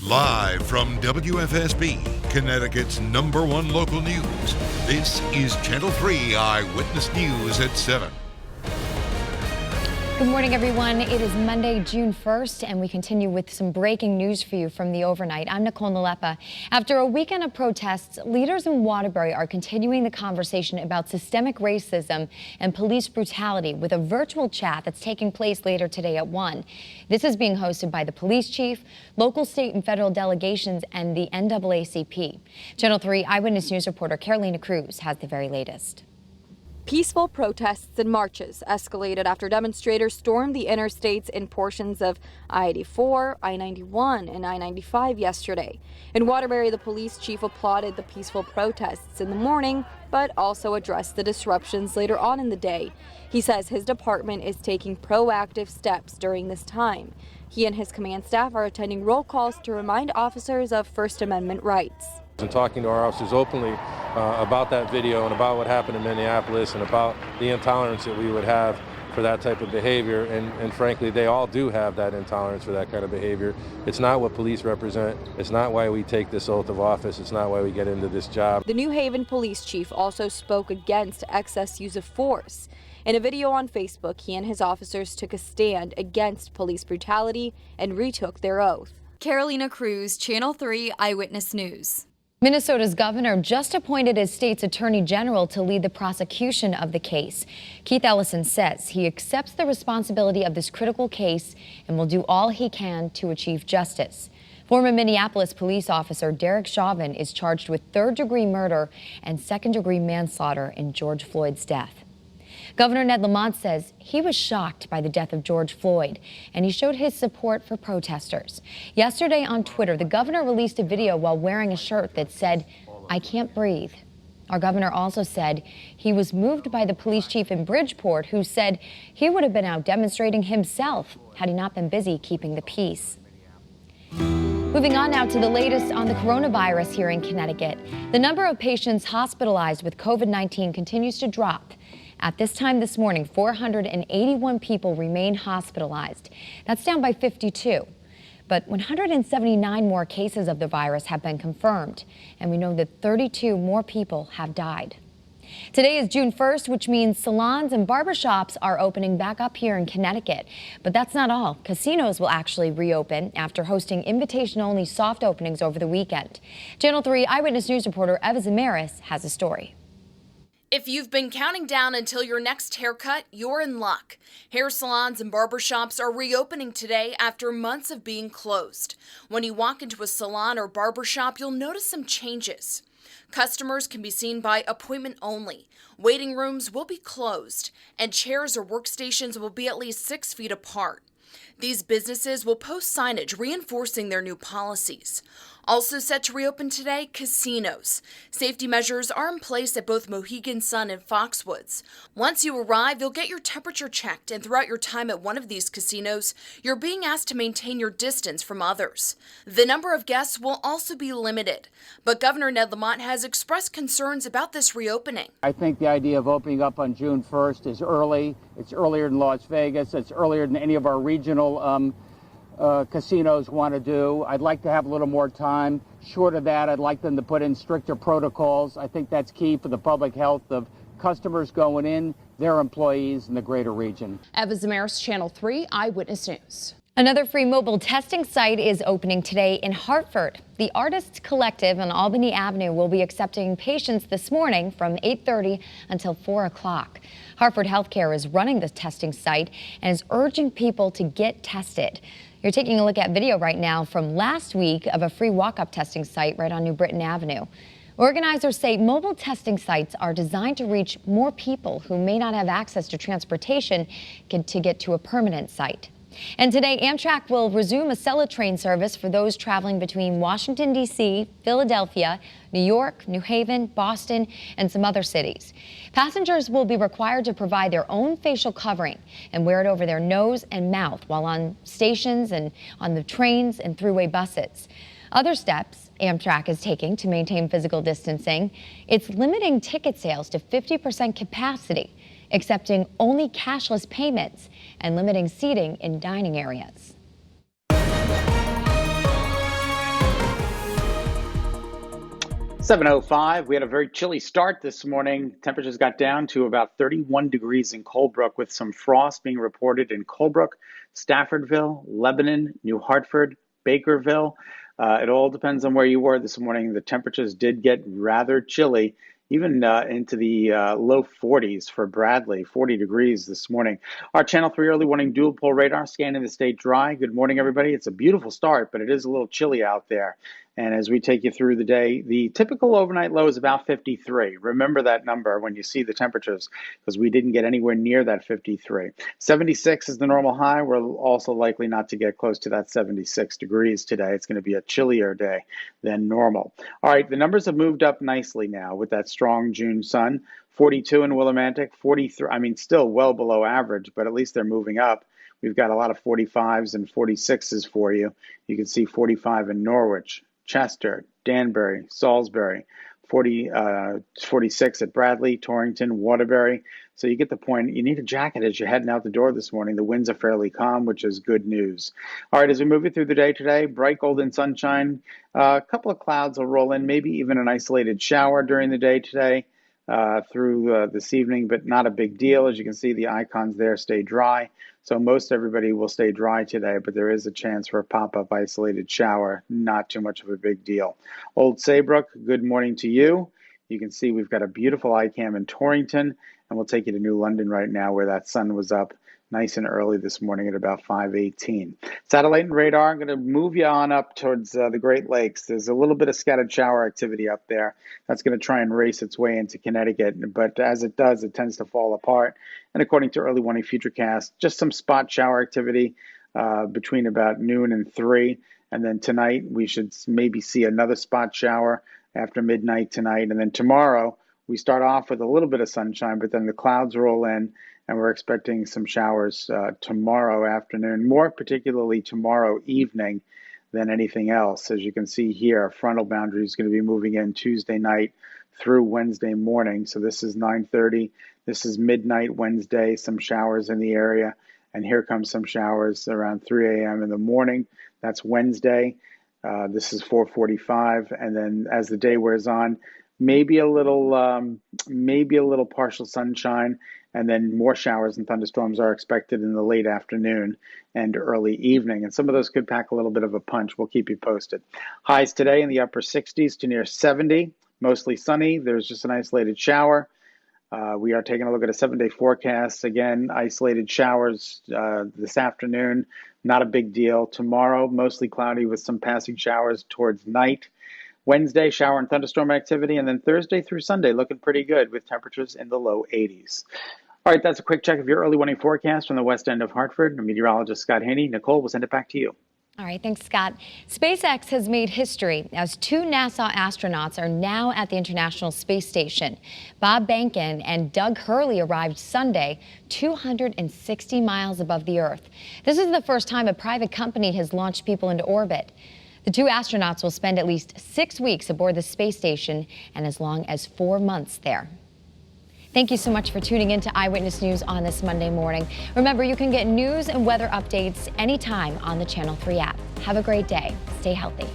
Live from WFSB, Connecticut's #1 local news, this is Channel 3 Eyewitness News at 7. Good morning, everyone. It is Monday, June 1st, and we continue with some breaking news for you from the overnight. I'm Nicole Nalepa. After a weekend of protests, leaders in Waterbury are continuing the conversation about systemic racism and police brutality with a virtual chat that's taking place later today at 1. This is being hosted by the police chief, local, state, and federal delegations, and the NAACP. Channel 3 Eyewitness News reporter Carolina Cruz has the very latest. Peaceful protests and marches escalated after demonstrators stormed the interstates in portions of I-84, I-91, and I-95 yesterday. In Waterbury, the police chief applauded the peaceful protests in the morning, but also addressed the disruptions later on in the day. He says his department is taking proactive steps during this time. He and his command staff are attending roll calls to remind officers of First Amendment rights. And talking to our officers openly about that video and about what happened in Minneapolis and about the intolerance that we would have for that type of behavior. And frankly, they all do have that intolerance for that kind of behavior. It's not what police represent. It's not why we take this oath of office. It's not why we get into this job. The New Haven police chief also spoke against excess use of force. In a video on Facebook, he and his officers took a stand against police brutality and retook their oath. Carolina Cruz, Channel 3 Eyewitness News. Minnesota's governor just appointed his state's attorney general to lead the prosecution of the case. Keith Ellison says he accepts the responsibility of this critical case and will do all he can to achieve justice. Former Minneapolis police officer Derek Chauvin is charged with third-degree murder and second-degree manslaughter in George Floyd's death. Governor Ned Lamont says he was shocked by the death of George Floyd, and he showed his support for protesters. Yesterday on Twitter, the governor released a video while wearing a shirt that said, "I can't breathe." Our governor also said he was moved by the police chief in Bridgeport, who said he would have been out demonstrating himself had he not been busy keeping the peace. Moving on now to the latest on the coronavirus here in Connecticut. The number of patients hospitalized with COVID-19 continues to drop. At this time this morning, 481 people remain hospitalized. That's down by 52. But 179 more cases of the virus have been confirmed, and we know that 32 more people have died. Today is June 1st, which means salons and barbershops are opening back up here in Connecticut. But that's not all. Casinos will actually reopen after hosting invitation-only soft openings over the weekend. Channel 3 Eyewitness News reporter Eva Zamaris has a story. If you've been counting down until your next haircut, you're in luck. Hair salons and barbershops are reopening today after months of being closed. When you walk into a salon or barbershop, you'll notice some changes. Customers can be seen by appointment only. Waiting rooms will be closed, and chairs or workstations will be at least 6 feet apart. These businesses will post signage reinforcing their new policies. Also set to reopen today, casinos. Safety measures are in place at both Mohegan Sun and Foxwoods. Once you arrive, you'll get your temperature checked, and throughout your time at one of these casinos, you're being asked to maintain your distance from others. The number of guests will also be limited, but Governor Ned Lamont has expressed concerns about this reopening. I think the idea of opening up on June 1st is early. It's earlier than Las Vegas. It's earlier than any of our regional casinos want to do. I'd like to have a little more time. Short of that, I'd like them to put in stricter protocols. I think that's key for the public health of customers going in, their employees, and the greater region. Eva Zamaris, Channel 3 Eyewitness News. Another free mobile testing site is opening today in Hartford. The Artists Collective on Albany Avenue will be accepting patients this morning from 8:30 until 4 o'clock. Hartford Healthcare is running the testing site and is urging people to get tested. You're taking a look at video right now from last week of a free walk-up testing site right on New Britain Avenue. Organizers say mobile testing sites are designed to reach more people who may not have access to transportation to get to a permanent site. And today, Amtrak will resume a Acela train service for those traveling between Washington, D.C., Philadelphia, New York, New Haven, Boston, and some other cities. Passengers will be required to provide their own facial covering and wear it over their nose and mouth while on stations and on the trains and thruway buses. Other steps Amtrak is taking to maintain physical distancing, it's limiting ticket sales to 50% capacity, accepting only cashless payments, and limiting seating in dining areas. 7:05. We had a very chilly start this morning. Temperatures got down to about 31 degrees in Colebrook, with some frost being reported in Colebrook, Staffordville, Lebanon, New Hartford, Bakerville. It all depends on where you were this morning. The temperatures did get rather chilly, even into the low 40s for Bradley, 40 degrees this morning. Our Channel 3 early warning dual pole radar scanning the state dry. Good morning, everybody. It's a beautiful start, but it is a little chilly out there. And as we take you through the day, the typical overnight low is about 53. Remember that number when you see the temperatures, because we didn't get anywhere near that 53. 76 is the normal high. We're also likely not to get close to that 76 degrees today. It's going to be a chillier day than normal. All right, the numbers have moved up nicely now with that strong June sun. 42 in Willimantic, 43, still well below average, but at least they're moving up. We've got a lot of 45s and 46s for you. You can see 45 in Norwich, Chester, Danbury, Salisbury, 46 at Bradley, Torrington, Waterbury. So you get the point. You need a jacket as you're heading out the door this morning. The winds are fairly calm, which is good news. All right, as we move you through the day today, bright golden sunshine. A couple of clouds will roll in, maybe even an isolated shower during the day today through this evening, but not a big deal. As you can see, the icons there stay dry. So most everybody will stay dry today, but there is a chance for a pop-up isolated shower. Not too much of a big deal. Old Saybrook, good morning to you. You can see we've got a beautiful iCam in Torrington, and we'll take you to New London right now where that sun was up nice and early this morning at about 5:18. Satellite and radar, I'm going to move you on up towards the Great Lakes. There's a little bit of scattered shower activity up there. That's going to try and race its way into Connecticut, but as it does, it tends to fall apart. And according to early warning futurecast, just some spot shower activity between about noon and 3. And then tonight, we should maybe see another spot shower after midnight tonight. And then tomorrow, we start off with a little bit of sunshine, but then the clouds roll in, and we're expecting some showers tomorrow afternoon, more particularly tomorrow evening than anything else. As you can see here, our frontal boundary is going to be moving in Tuesday night through Wednesday morning. So this is 9:30. This is midnight Wednesday, some showers in the area. And here comes some showers around 3 a.m. in the morning. That's Wednesday. This is 4:45. And then as the day wears on, maybe a little partial sunshine, and then more showers and thunderstorms are expected in the late afternoon and early evening. And some of those could pack a little bit of a punch. We'll keep you posted. Highs today in the upper 60s to near 70, mostly sunny. There's just an isolated shower. We are taking a look at a 7-day forecast. Again, isolated showers this afternoon, not a big deal. Tomorrow, mostly cloudy with some passing showers towards night. Wednesday, shower and thunderstorm activity, and then Thursday through Sunday looking pretty good with temperatures in the low 80s. All right, that's a quick check of your early warning forecast from the west end of Hartford. Meteorologist Scott Haney. Nicole, we'll send it back to you. All right, thanks, Scott. SpaceX has made history as 2 NASA astronauts are now at the International Space Station. Bob Behnken and Doug Hurley arrived Sunday, 260 miles above the Earth. This is the first time a private company has launched people into orbit. The 2 astronauts will spend at least 6 weeks aboard the space station and as long as 4 months there. Thank you so much for tuning in to Eyewitness News on this Monday morning. Remember, you can get news and weather updates anytime on the Channel 3 app. Have a great day. Stay healthy.